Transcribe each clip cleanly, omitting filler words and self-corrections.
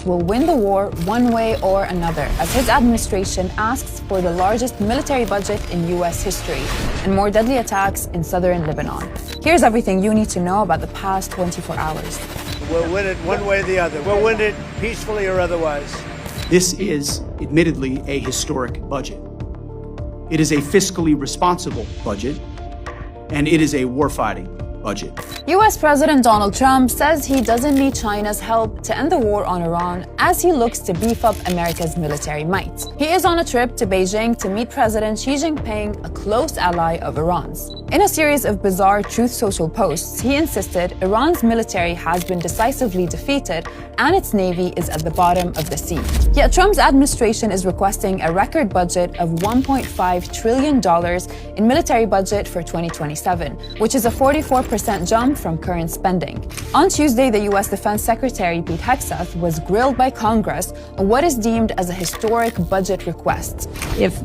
will win the war one way or another, as his administration asks for the largest military budget in U.S. history and more deadly attacks in southern Lebanon. Here's everything you need to know about the past 24 hours. We'll win it one way or the other. We'll win it peacefully or otherwise. This is, admittedly, a historic budget. It is a fiscally responsible budget, and it is a warfighting budget. U.S. President Donald Trump says he doesn't need China's help to end the war on Iran as he looks to beef up America's military might. He is on a trip to Beijing to meet President Xi Jinping, a close ally of Iran's. In a series of bizarre Truth Social posts, he insisted Iran's military has been decisively defeated and its navy is at the bottom of the sea. Yet Trump's administration is requesting a record budget of $1.5 trillion in military budget for 2027, which is a 44% jump from current spending. On Tuesday, the U.S. Defense Secretary Pete Hegseth was grilled by Congress on what is deemed as a historic budget request. If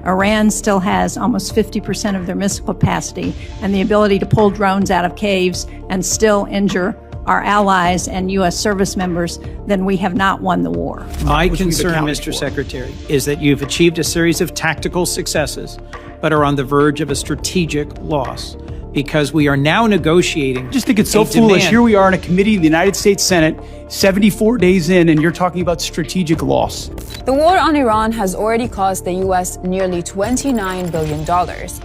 Iran still has almost 50% of their missile capacity and the ability to pull drones out of caves and still injure our allies and U.S. service members, then we have not won the war. My concern, Mr. Secretary, is that you've achieved a series of tactical successes, but are on the verge of a strategic loss, because we are now negotiating. I just think it's so foolish. Here we are in a committee in the United States Senate, 74 days in, and you're talking about strategic loss. The war on Iran has already cost the U.S. nearly $29 billion,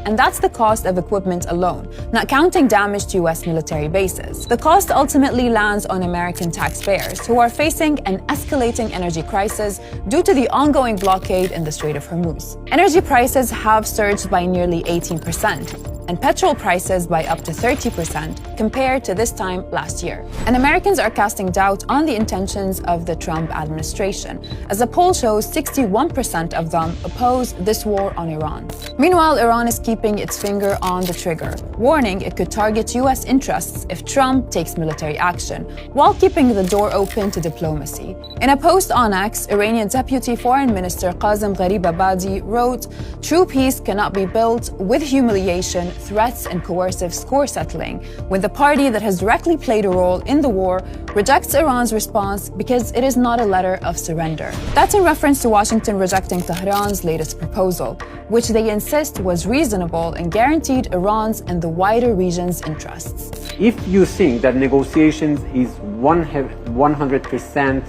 and that's the cost of equipment alone, not counting damage to U.S. military bases. The cost ultimately lands on American taxpayers, who are facing an escalating energy crisis due to the ongoing blockade in the Strait of Hormuz. Energy prices have surged by nearly 18%. And petrol prices by up to 30% compared to this time last year. And Americans are casting doubt on the intentions of the Trump administration, as a poll shows 61% of them oppose this war on Iran. Meanwhile, Iran is keeping its finger on the trigger, warning it could target U.S. interests if Trump takes military action, while keeping the door open to diplomacy. In a post on X, Iranian Deputy Foreign Minister Qasem Gharibabadi wrote, "True peace cannot be built with humiliation, threats and coercive score settling, when the party that has directly played a role in the war rejects Iran's response because it is not a letter of surrender." That's in reference to Washington rejecting Tehran's latest proposal, which they insist was reasonable and guaranteed Iran's and the wider region's interests. If you think that negotiations is 100%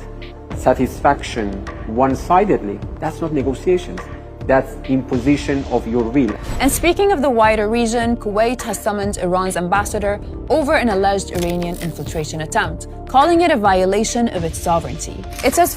satisfaction one-sidedly, that's not negotiations. That's imposition of your will. And speaking of the wider region, Kuwait has summoned Iran's ambassador over an alleged Iranian infiltration attempt, calling it a violation of its sovereignty. It says